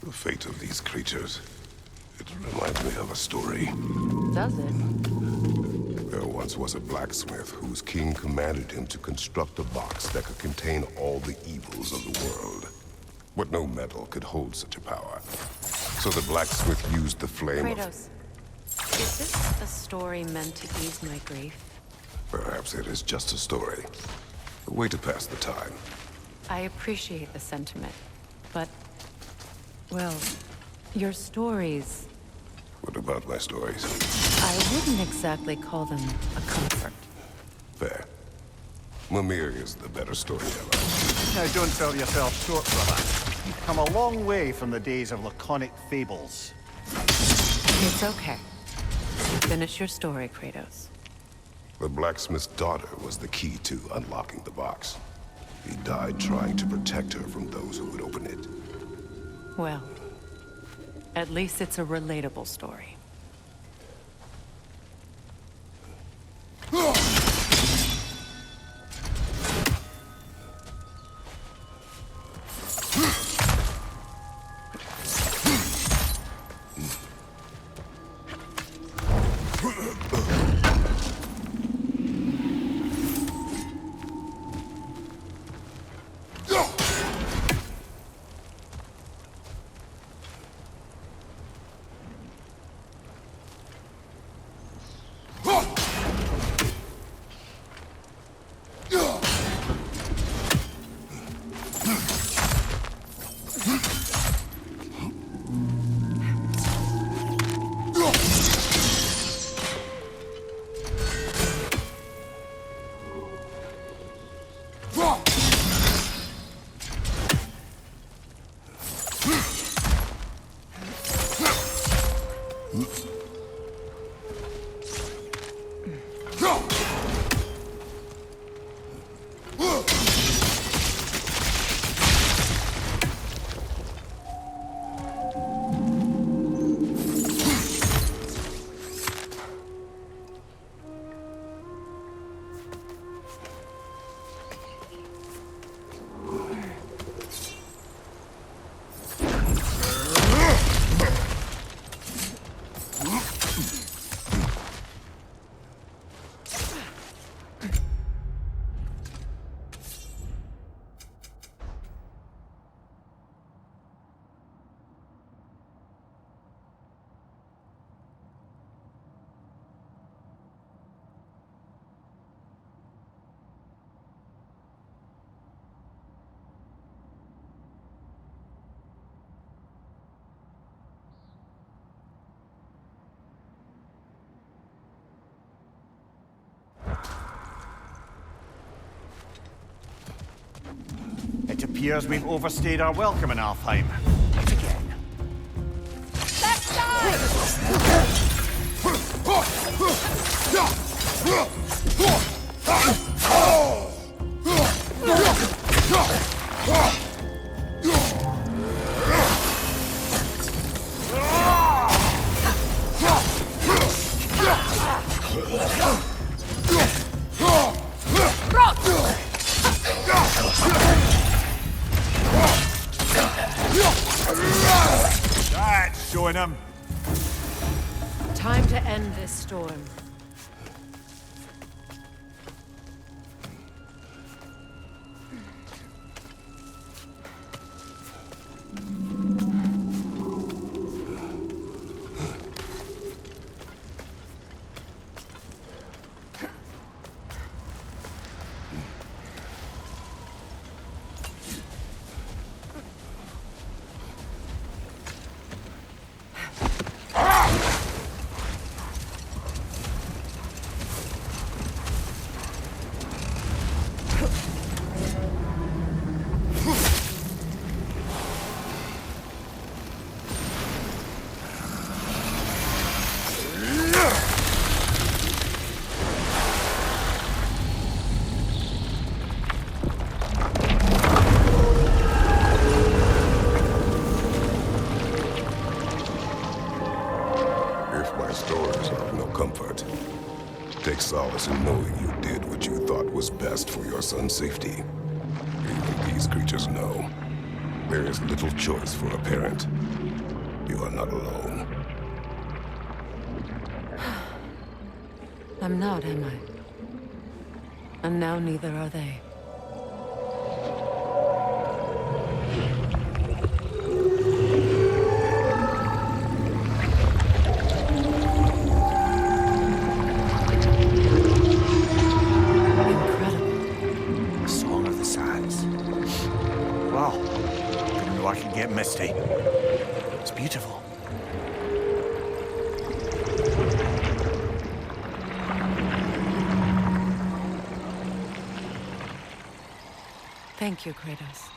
The fate of these creatures. It reminds me of a story. Does it? There once was a blacksmith whose king commanded him to construct a box that could contain all the evils of the world. But no metal could hold such a power. So the blacksmith used the flame Kratos, is this a story meant to ease my grief? Perhaps it is just a story. A way to pass the time. I appreciate the sentiment, but... well, your stories... What about my stories? I wouldn't exactly call them a comfort. Fair. Mimir is the better storyteller. Now, don't sell yourself short, brother. You've come a long way from the days of laconic fables. It's okay. Finish your story, Kratos. The blacksmith's daughter was the key to unlocking the box. He died trying to protect her from those who would open it. Well, at least it's a relatable story. It appears we've overstayed our welcome in Alfheim. Yet again. That's showing him. Time to end this storm. Take solace in knowing you did what you thought was best for your son's safety. Even these creatures know. There is little choice for a parent. You are not alone. I'm not, am I? And now neither are they. Incredible. Song of the Sands. Wow. Didn't know I could get misty. It's beautiful. Thank you, Kratos.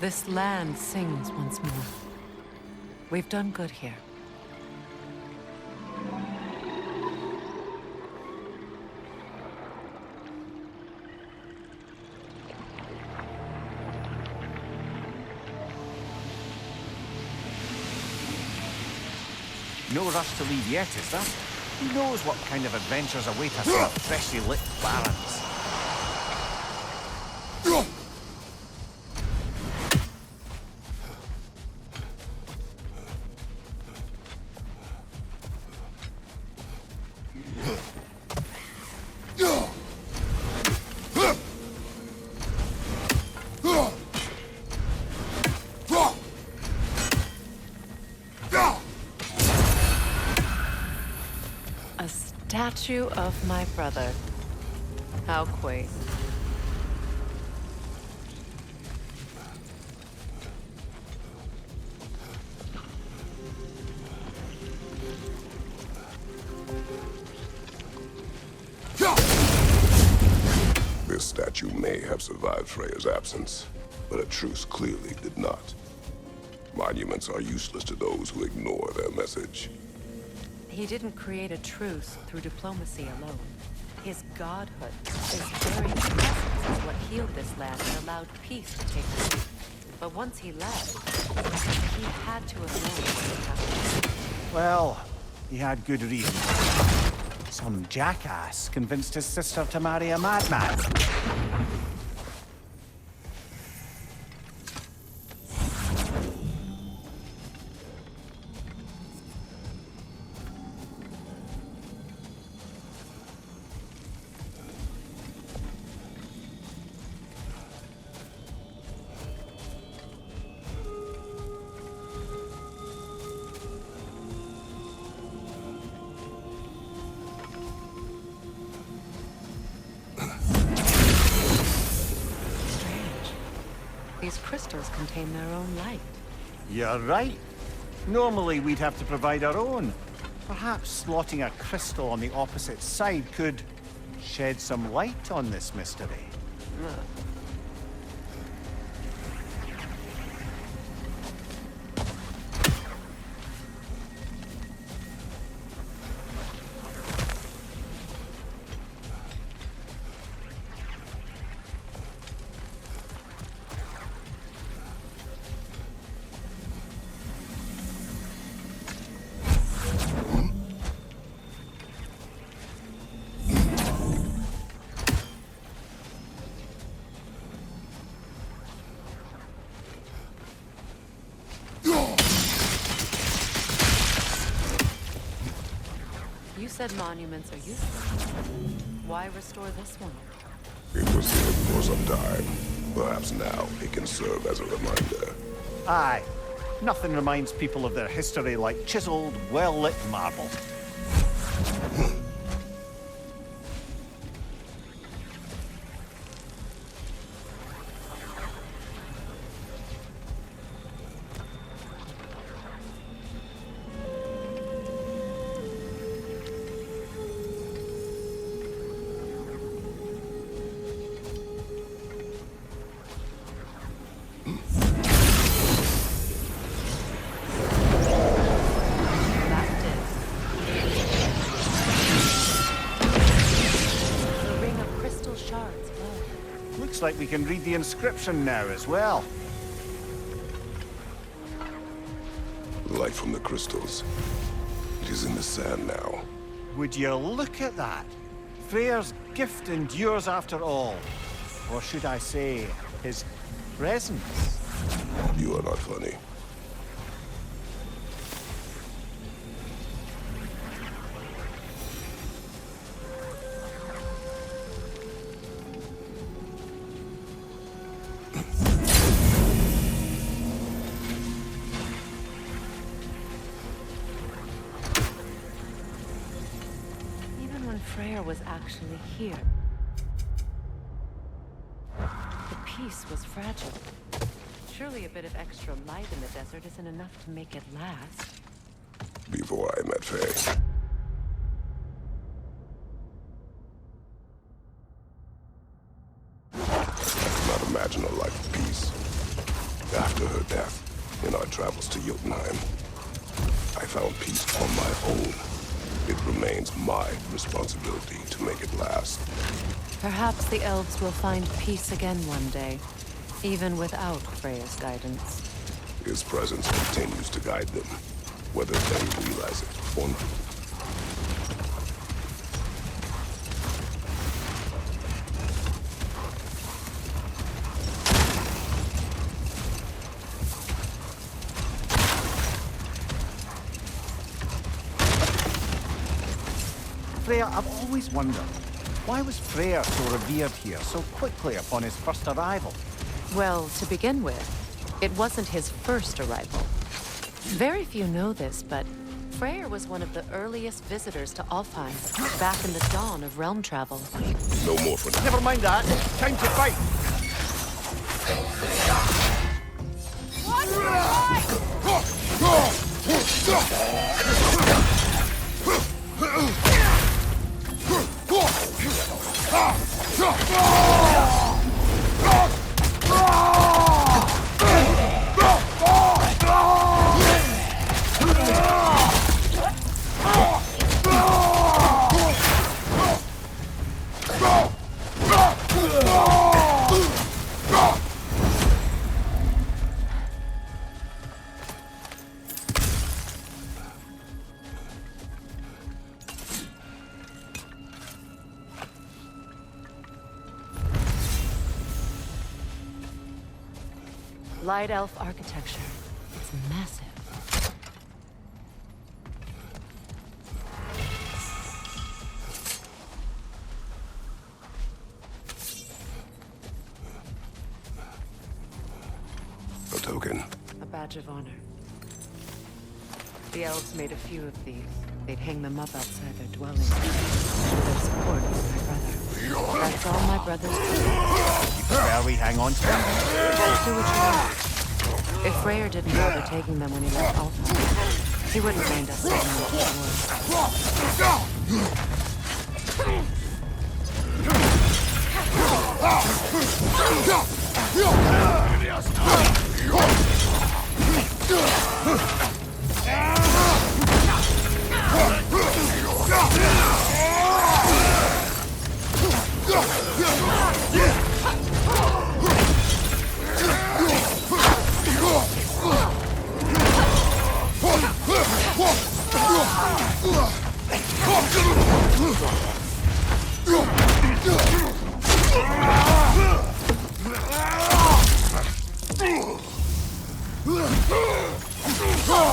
This land sings once more. We've done good here. No rush to leave yet, is there? Who knows what kind of adventures await us in freshly lit barrens? A statue of my brother. How quaint. This statue may have survived Freya's absence, but a truce clearly did not. Monuments are useless to those who ignore their message. He didn't create a truce through diplomacy alone. His godhood, his very presence is what healed this land and allowed peace to take root. But once he left, he had to have known what would happen. Well, he had good reason. Some jackass convinced his sister to marry a madman. These crystals contain their own light. You're right. Normally we'd have to provide our own. Perhaps slotting a crystal on the opposite side could shed some light on this mystery. You said monuments are useless. Why restore this one? It was hidden for some time. Perhaps now it can serve as a reminder. Aye. Nothing reminds people of their history like chiseled, well-lit marble. Looks like we can read the inscription now as well. Light from the crystals. It is in the sand now. Would you look at that? Freyr's gift endures after all. Or should I say, his presence? You are not funny. Even when Freyr was actually here, the peace was fragile. Surely a bit of extra light in the desert isn't enough to make it last. Before I met Faye. I could not imagine a life of peace. After her death, in our travels to Jotunheim, I found peace on my own. It remains my responsibility to make it last. Perhaps the elves will find peace again one day, even without Freya's guidance. His presence continues to guide them, whether they realize it or not. Freyr, I've always wondered, why was Freyr so revered here so quickly upon his first arrival? Well, to begin with, it wasn't his first arrival. Very few know this, but Freyr was one of the earliest visitors to Alfheim, back in the dawn of realm travel. No more for now. Never mind that. Time to fight. Light elf architecture. It's massive. A token. A badge of honor. The elves made a few of these. They'd hang them up outside their dwellings to show their support for my brother. That's all my brothers do. You prefer we hang on to them? Do what you want. If Freyr didn't bother taking them when he left Alpha, he wouldn't mind us taking them Ah!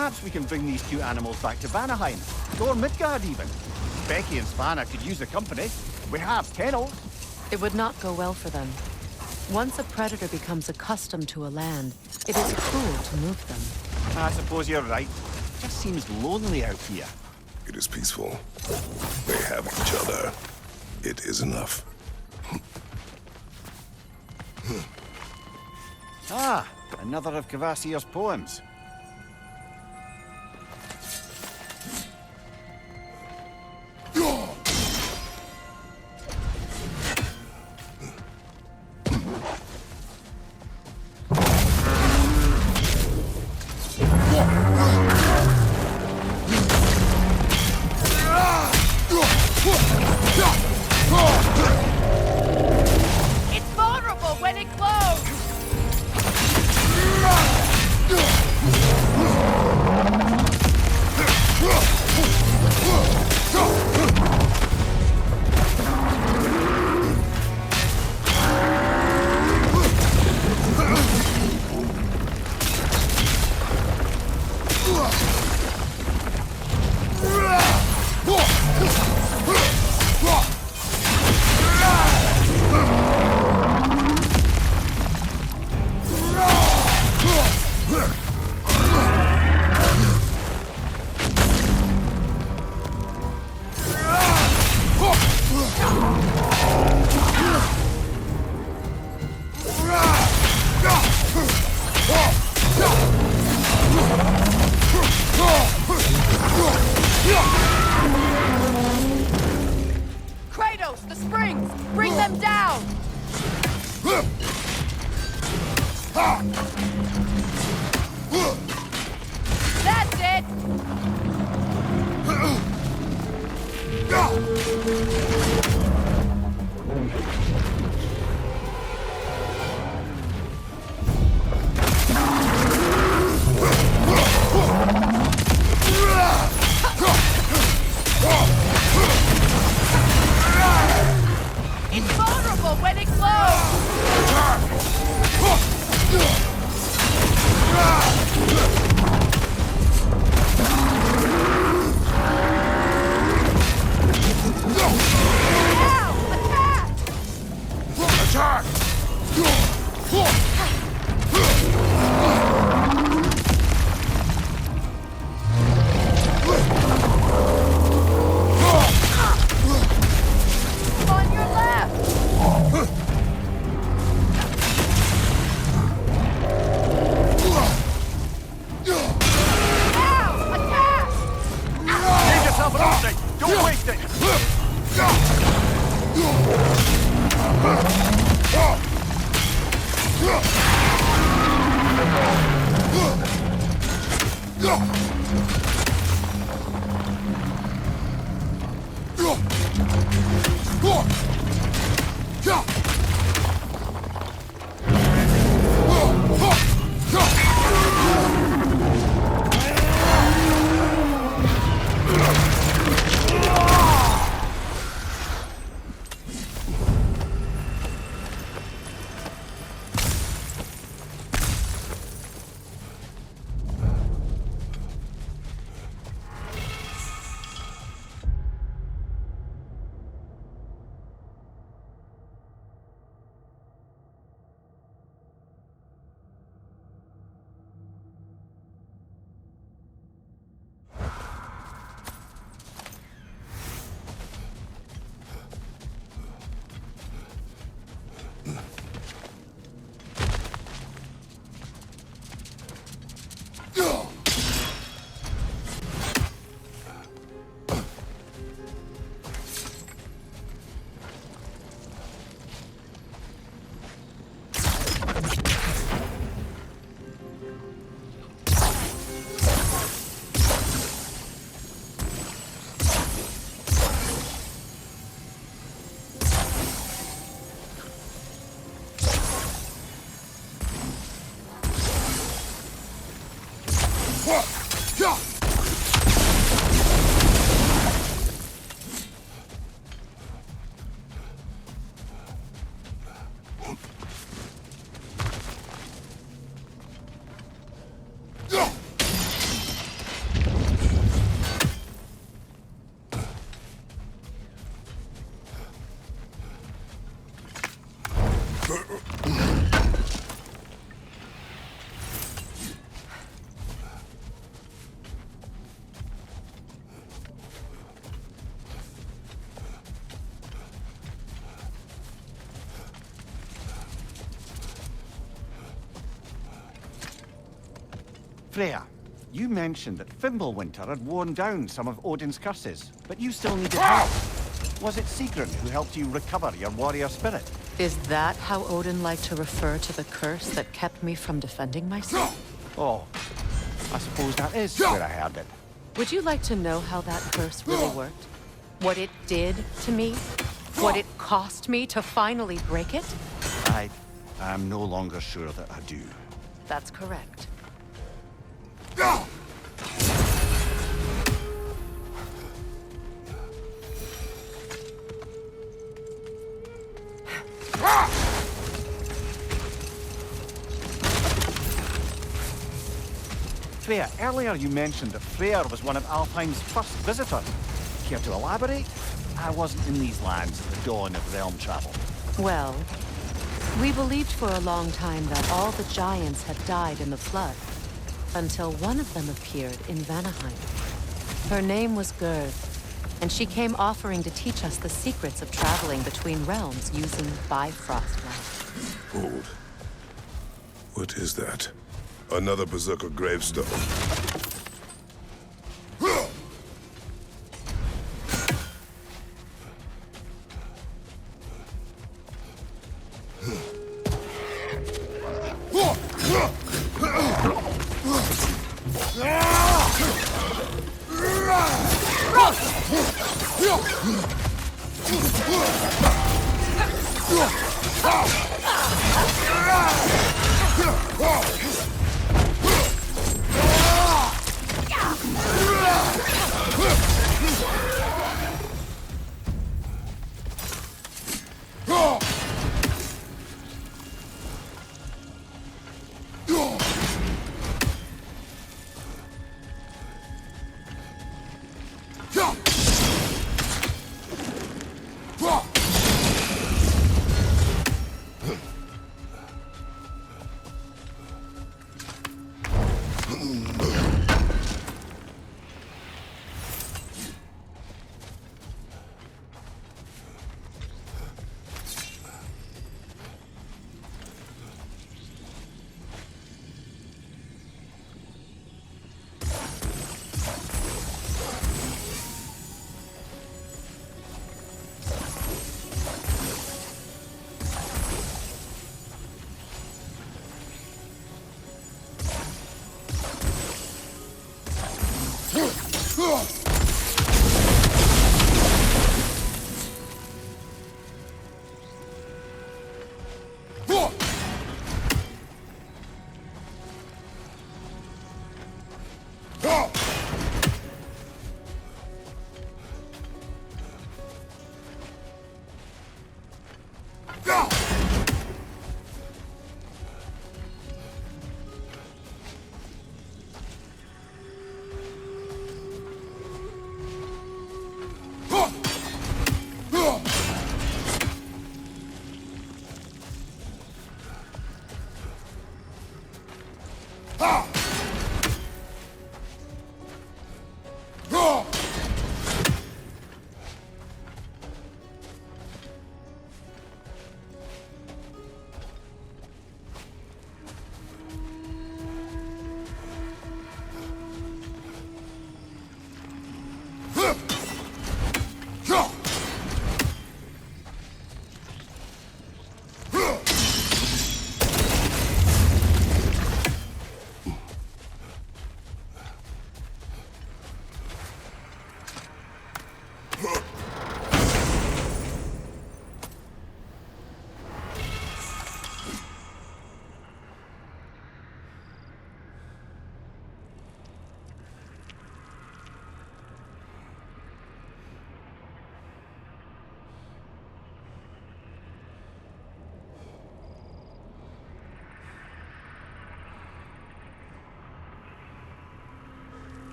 Perhaps we can bring these two animals back to Vanaheim, or Midgard even. Becky and Spanna could use the company. We have kennels. It would not go well for them. Once a predator becomes accustomed to a land, it is cruel to move them. I suppose you're right. It just seems lonely out here. It is peaceful. They have each other. It is enough. Ah, another of Kvasir's poems. It's vulnerable when it glows! Kratos, the springs! Bring them down! That's it! It's vulnerable when it glows! Ow! Attack! On your left! Ow! Attack! Save yourself an opening! Don't waste it! Freya, you mentioned that Fimbulwinter had worn down some of Odin's curses, but you still needed help. Was it Sigrun who helped you recover your warrior spirit? Is that how Odin liked to refer to the curse that kept me from defending myself? Oh, I suppose that is where I heard it. Would you like to know how that curse really worked? What it did to me? What it cost me to finally break it? I am no longer sure that I do. That's correct. Freya, earlier you mentioned that Freyr was one of Alfheim's first visitors. Care to elaborate? I wasn't in these lands at the dawn of realm travel. Well, we believed for a long time that all the giants had died in the flood, until one of them appeared in Vanaheim. Her name was Gerd, and she came offering to teach us the secrets of traveling between realms using Bifrost light. Hold. What is that? Another Berserker gravestone.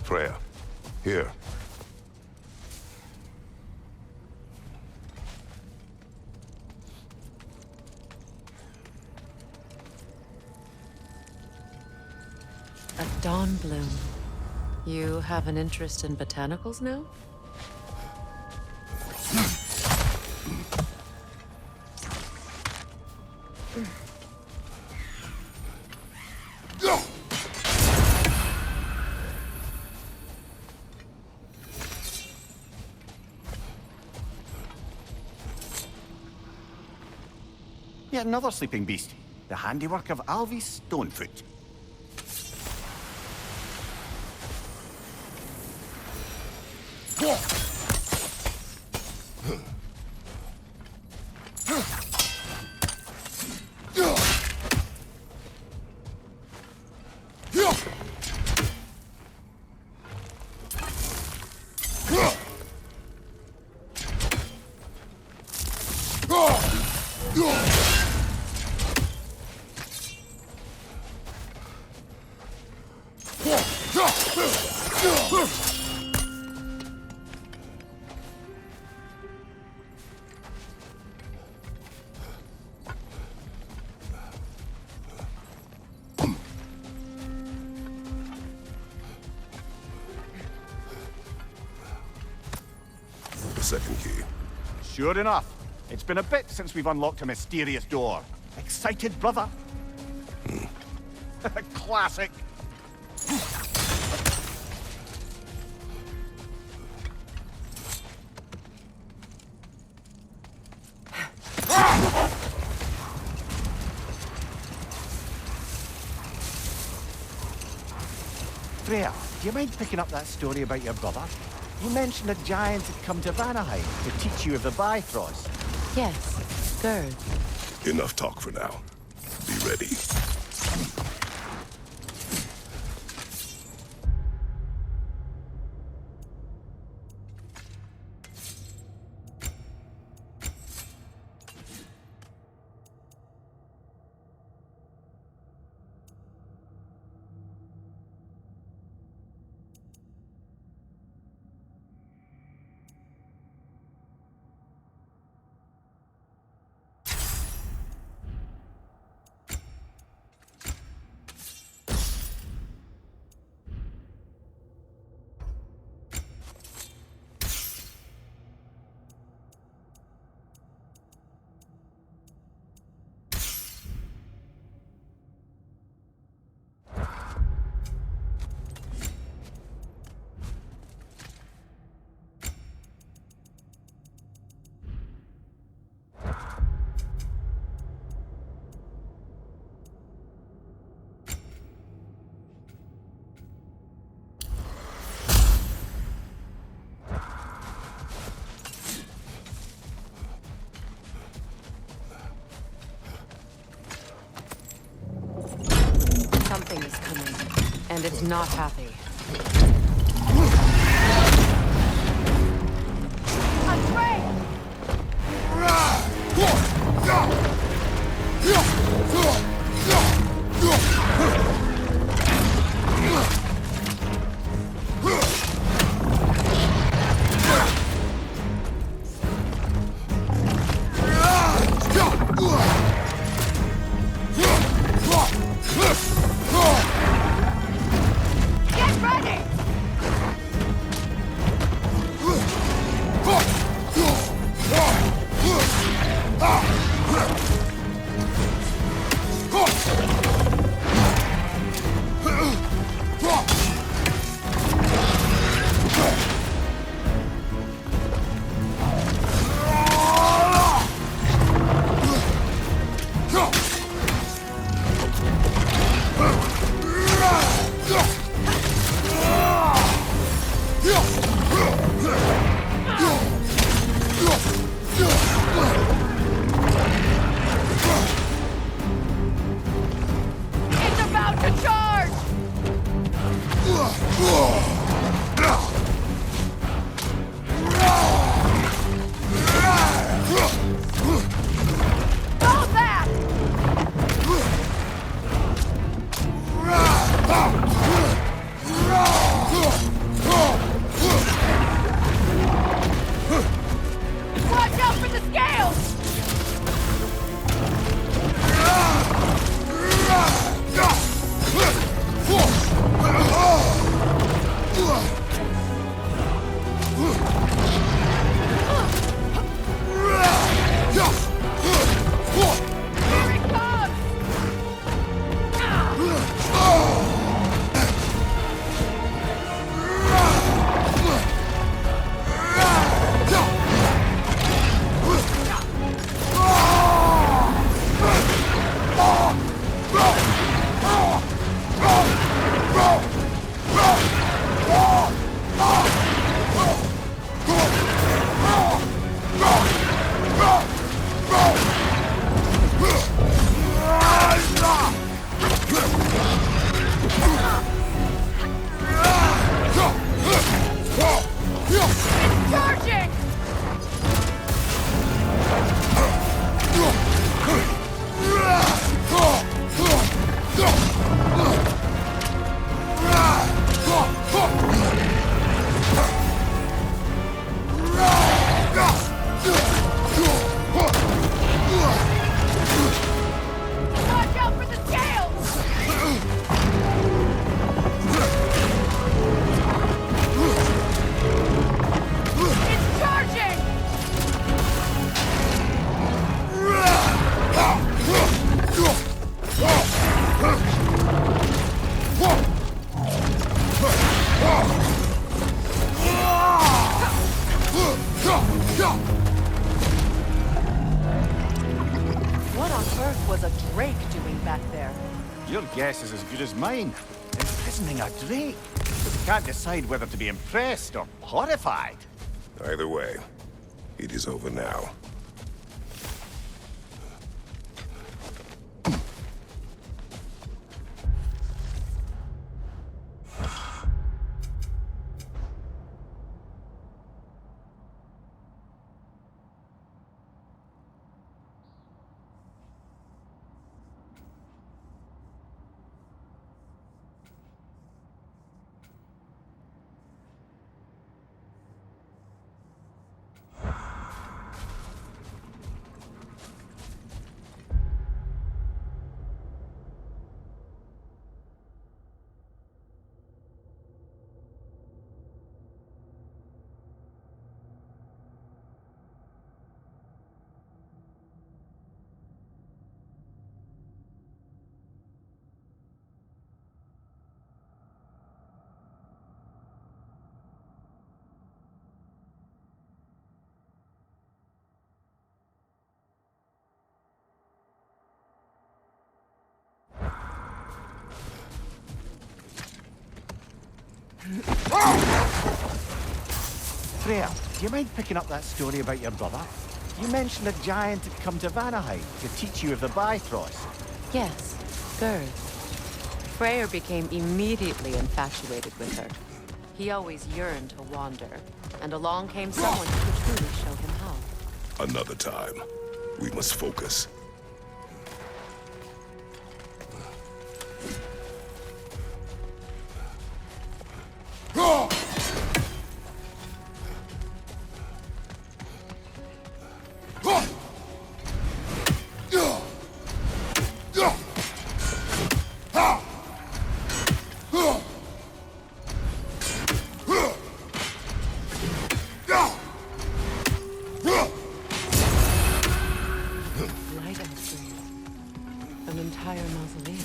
Freya, here. A dawn bloom. You have an interest in botanicals now? Yet another sleeping beast. The handiwork of Alvis Stonefoot. The second key. Sure enough. It's been a bit since we've unlocked a mysterious door. Excited, brother? Classic. Freya, do you mind picking up that story about your brother? You mentioned a giant had come to Vanaheim to teach you of the Bifrost. Yes, Gerd. Enough talk for now. Be ready. And it's not happy. Your guess is as good as mine. Imprisoning a drake. But we can't decide whether to be impressed or horrified. Either way, it is over now. Freya, do you mind picking up that story about your brother? You mentioned a giant had come to Vanaheim to teach you of the Bifrost. Yes, Gerd. Freyr became immediately infatuated with her. He always yearned to wander, and along came someone who could truly show him how. Another time. We must focus. An entire mausoleum.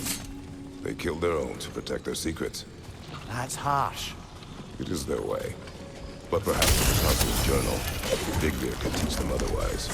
They killed their own to protect their secrets. That's harsh. It is their way. But perhaps with the Consul's journal, Bigbear can teach them otherwise.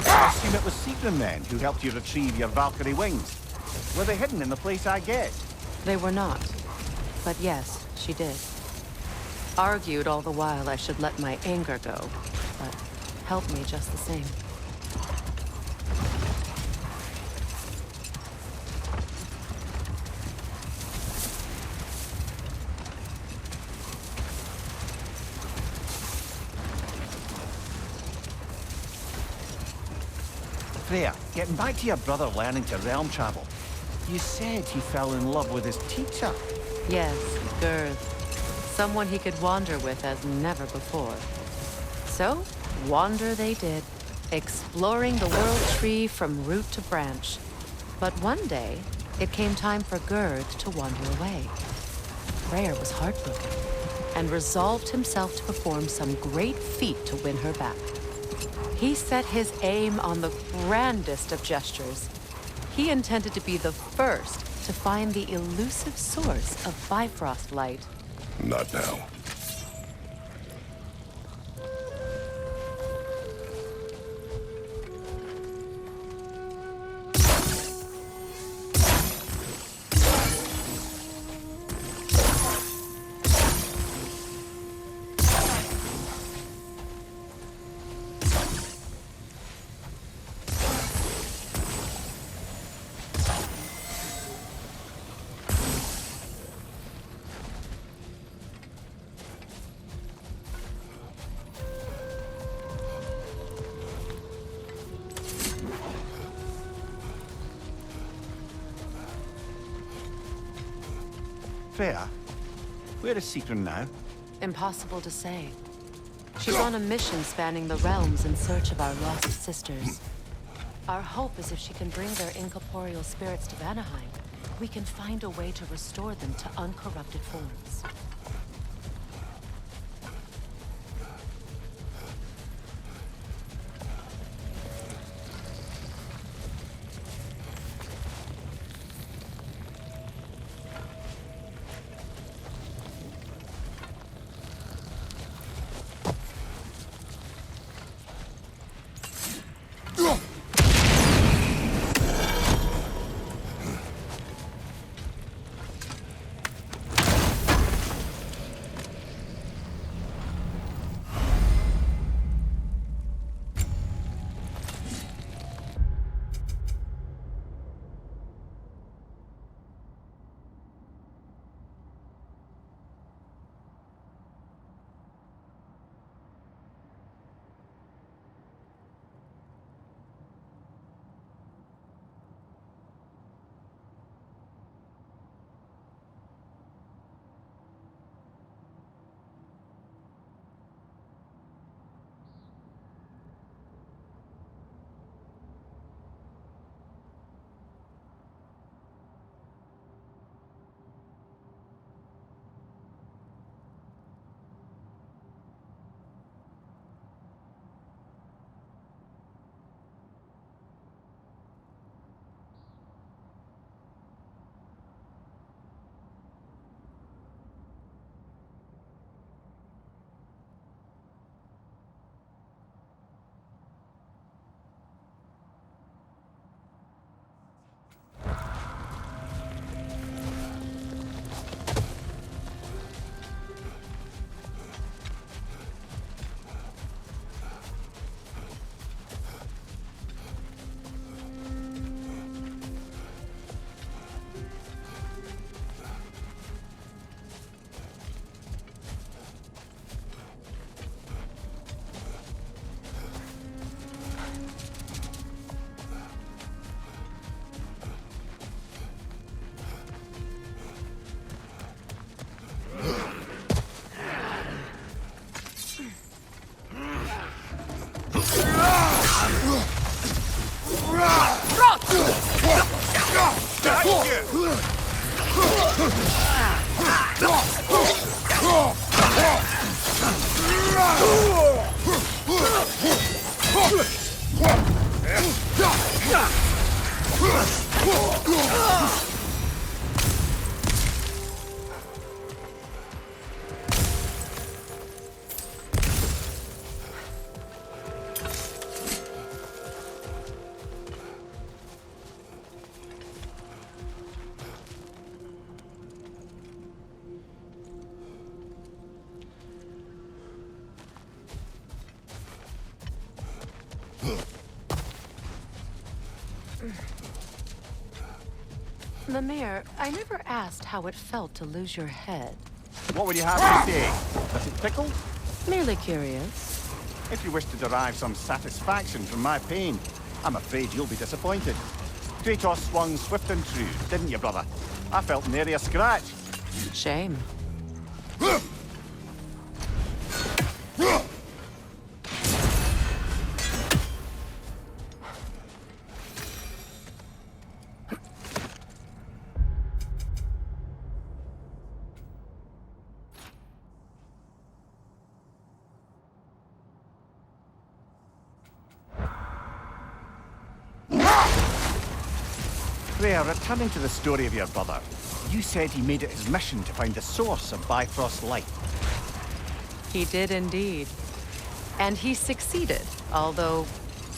I assume it was Sigrun then who helped you retrieve your Valkyrie wings. Were they hidden in the place I guessed? They were not. But yes, she did. Argued all the while I should let my anger go, but helped me just the same. Freya, getting back to your brother learning to realm travel. You said he fell in love with his teacher. Yes, Girth. Someone he could wander with as never before. So, wander they did, exploring the world tree from root to branch. But one day, it came time for Girth to wander away. Freyr was heartbroken and resolved himself to perform some great feat to win her back. He set his aim on the grandest of gestures. He intended to be the first to find the elusive source of Bifrost light. Not now. Freya, where is Sigrun now? Impossible to say. She's on a mission spanning the realms in search of our lost sisters. Our hope is if she can bring their incorporeal spirits to Vanaheim, we can find a way to restore them to uncorrupted forms. The mayor, I never asked how it felt to lose your head. What would you have to say? Does it tickle? Merely curious. If you wish to derive some satisfaction from my pain, I'm afraid you'll be disappointed. Kratos swung swift and true, didn't you, brother? I felt nary a scratch. Shame. Freya, returning to the story of your brother, you said he made it his mission to find the source of Bifrost's light. He did indeed. And he succeeded, although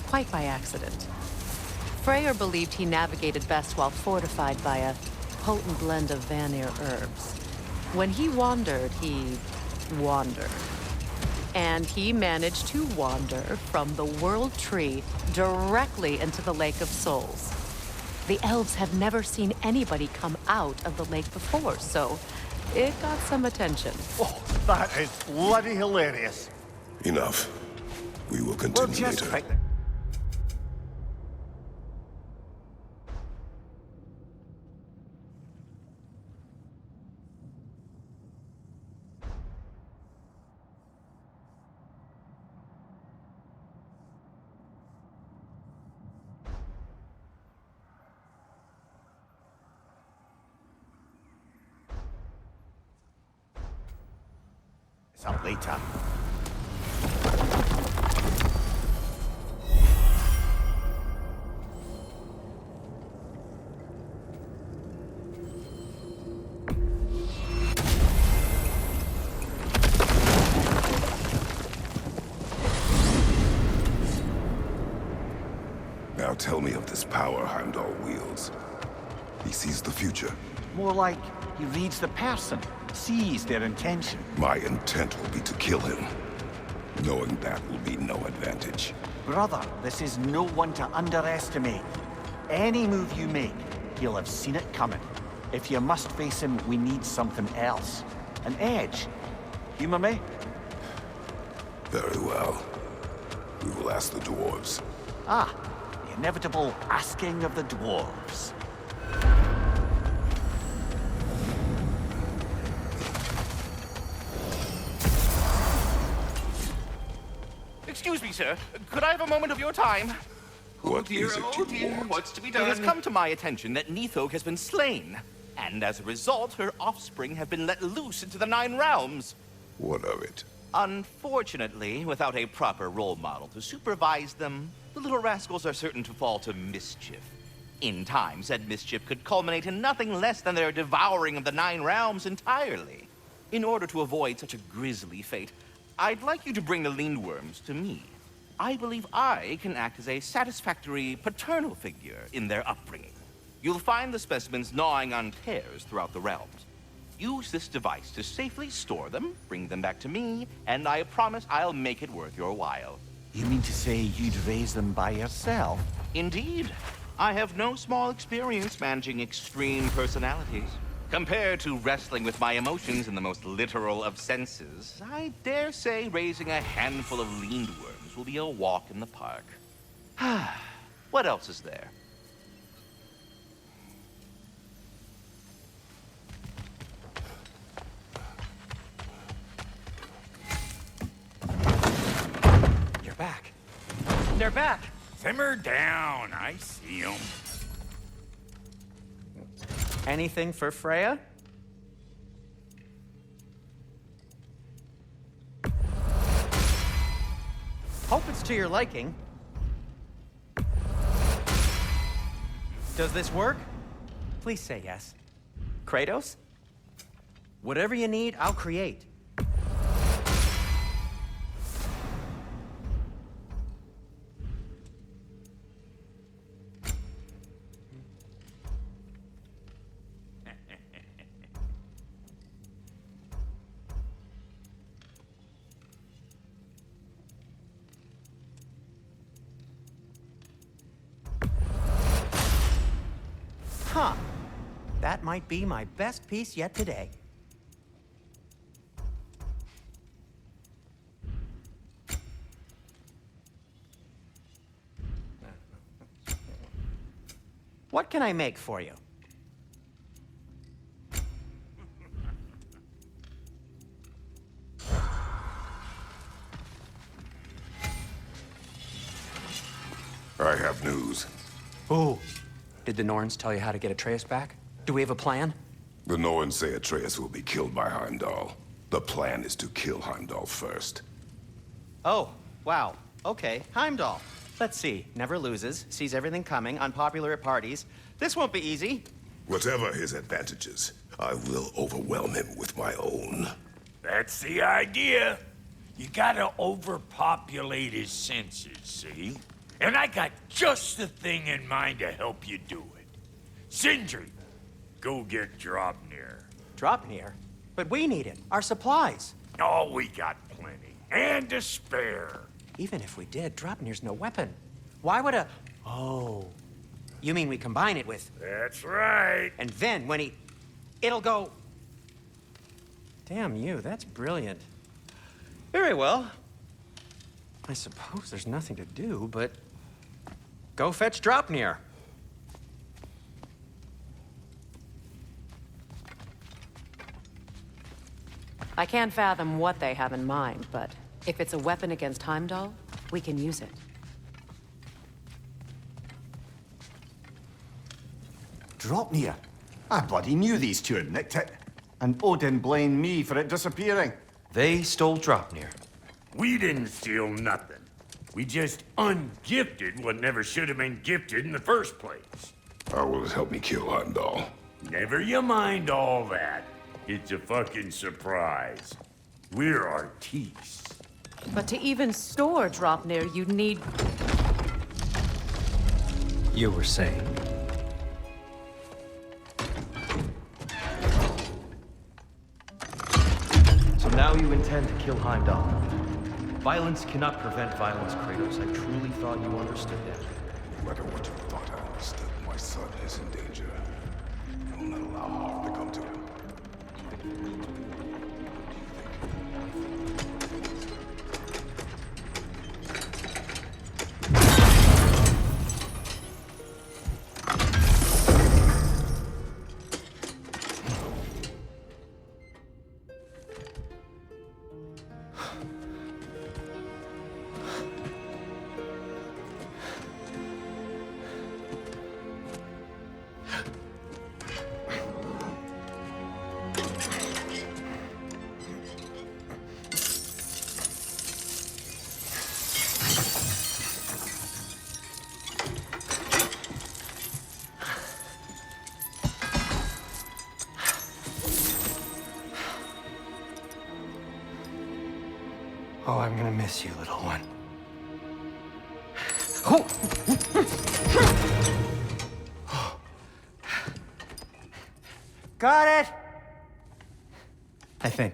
quite by accident. Freyr believed he navigated best while fortified by a potent blend of Vanir herbs. When he wandered, he wandered. And he managed to wander from the World Tree directly into the Lake of Souls. The elves have never seen anybody come out of the lake before, so it got some attention. Oh, that is bloody hilarious. Enough. We will We'll continue just later. pick this up later. Now tell me of this power Heimdall wields. He sees the future. More like he reads the person, sees their intention. My intent will be to kill him. Knowing that will be no advantage. Brother, this is no one to underestimate. Any move you make, he'll have seen it coming. If you must face him, we need something else. An edge. Humor me? Very well. We will ask the dwarves. Ah, the inevitable asking of the dwarves. Excuse me, sir. Could I have a moment of your time? What is it you dear, want? what's to be done? It has come to my attention that Nithog has been slain, and as a result, her offspring have been let loose into the Nine Realms. What of it? Unfortunately, without a proper role model to supervise them, the little rascals are certain to fall to mischief. In time, said mischief could culminate in nothing less than their devouring of the Nine Realms entirely. In order to avoid such a grisly fate, I'd like you to bring the Lindworms to me. I believe I can act as a satisfactory paternal figure in their upbringing. You'll find the specimens gnawing on tears throughout the realms. Use this device to safely store them, bring them back to me, and I promise I'll make it worth your while. You mean to say you'd raise them by yourself? Indeed. I have no small experience managing extreme personalities. Compared to wrestling with my emotions in the most literal of senses, I dare say raising a handful of lindworms will be a walk in the park. What else is there? You're back. They're back. Simmer down. I see 'em. Anything for Freya? Hope it's to your liking. Does this work? Please say yes. Kratos? Whatever you need, I'll create. Huh. That might be my best piece yet today. What can I make for you? I have news. Ooh. Did the Norns tell you how to get Atreus back? Do we have a plan? The Norns say Atreus will be killed by Heimdall. The plan is to kill Heimdall first. Oh, wow. Okay, Heimdall. Let's see. Never loses, sees everything coming, unpopular at parties. This won't be easy. Whatever his advantages, I will overwhelm him with my own. That's the idea. You gotta overpopulate his senses, see? And I got just the thing in mind to help you do it. Sindri, go get Draupnir. Draupnir? But we need it. Our supplies. Oh, we got plenty. And to spare. Even if we did, Draupnir's no weapon. Why would a... Oh. You mean we combine it with... That's right. And then when he... It'll go... Damn you, that's brilliant. Very well. I suppose there's nothing to do, but... Go fetch Draupnir. I can't fathom what they have in mind, but if it's a weapon against Heimdall, we can use it. Draupnir? I bloody knew these two had nicked it. And Odin blamed me for it disappearing. They stole Draupnir. We didn't steal nothing. We just ungifted what never should have been gifted in the first place. How will it help me kill Heimdall? Never you mind all that. It's a fucking surprise. We're artistes. But to even store Draupnir, you'd need... You were saying. So now you intend to kill Heimdall. Violence cannot prevent violence, Kratos. I truly thought you understood that. No matter what you thought I understood, my son is in danger. I will not allow harm to come to him. Oh, I'm gonna miss you, little one. Oh! Got it! I think.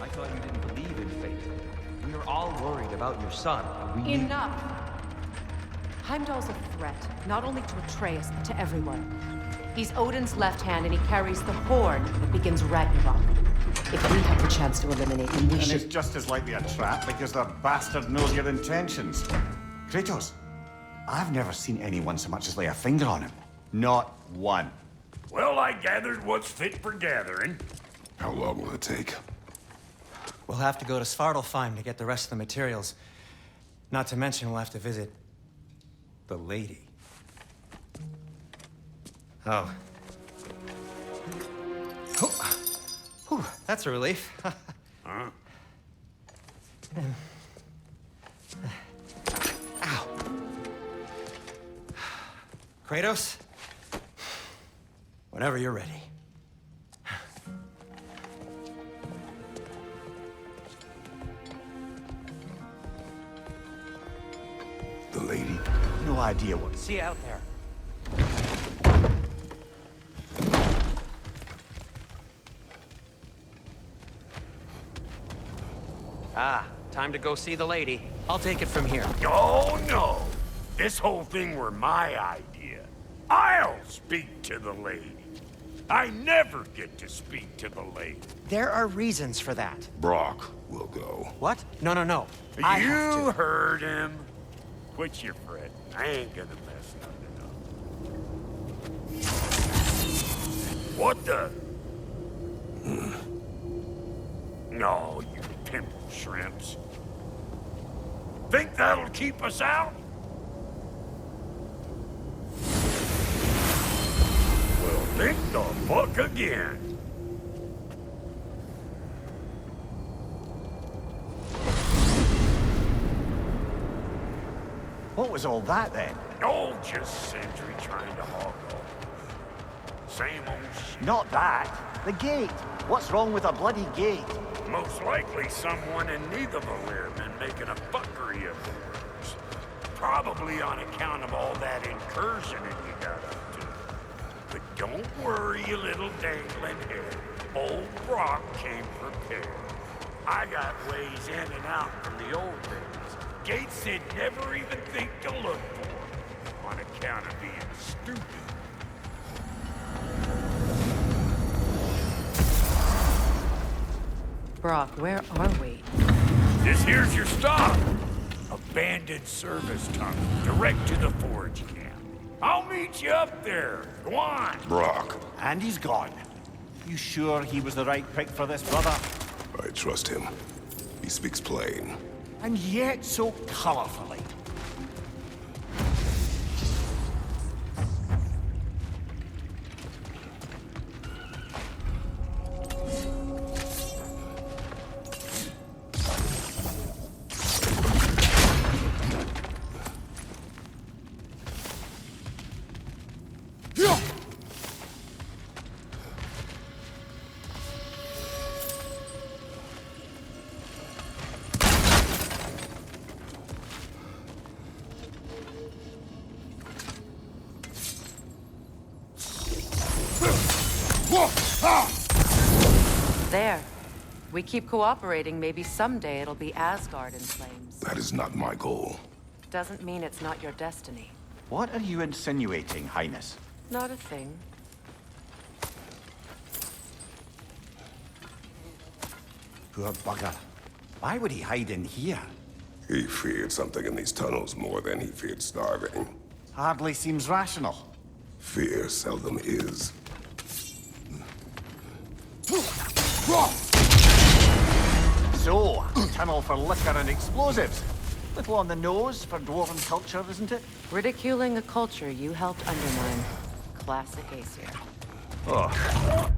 I thought you didn't believe in fate. We are all worried about your son. We need... Enough! Heimdall's a threat, not only to Atreus, but to everyone. He's Odin's left hand, and he carries the horn that begins Ragnarok. If we have the chance to eliminate him, we And should... it's just as likely a trap because the bastard knows your intentions. Kratos, I've never seen anyone so much as lay a finger on him. Not one. Well, I gathered what's fit for gathering. How long will it take? We'll have to go to Svartalfheim to get the rest of the materials. Not to mention we'll have to visit... the lady. Oh. Oh. Whew, that's a relief. Huh? Ow. Kratos? Whenever you're ready. The lady? No idea what. See you out there. Ah, time to go see the lady. I'll take it from here. Oh, no. This whole thing were my idea. I'll speak to the lady. I never get to speak to the lady. There are reasons for that. Brock will go. What? No, no, no. I have You to. heard him. Quit your fretting. I ain't gonna mess nothing up. What the? No, you pimple shrimps. Think that'll keep us out? Well, think the fuck again. What was all that then? Oh, just Sentry trying to hog off. Same old shit. Not that. The gate. What's wrong with a bloody gate? Most likely someone in Nidavellir been making a fuckery of theirs. Probably on account of all that incursion you got up to. But don't worry, you little dangling head. Old Brock came prepared. I got ways in and out from the old days. Gates they'd never even think to look for, on account of being stupid. Brock, where are we? This here's your stop. Abandoned service tunnel, direct to the forge camp. I'll meet you up there. Go on. Brock, And he's gone. You sure he was the right pick for this, brother? I trust him. He speaks plain. And yet so colorfully. There. We keep cooperating, maybe someday it'll be Asgard in flames. That is not my goal. Doesn't mean it's not your destiny. What are you insinuating, Highness? Not a thing. Poor bugger. Why would he hide in here? He feared something in these tunnels more than he feared starving. Hardly seems rational. Fear seldom is. So, tunnel for liquor and explosives. Little on the nose for dwarven culture, isn't it? Ridiculing a culture you helped undermine. Classic Aesir. Oh,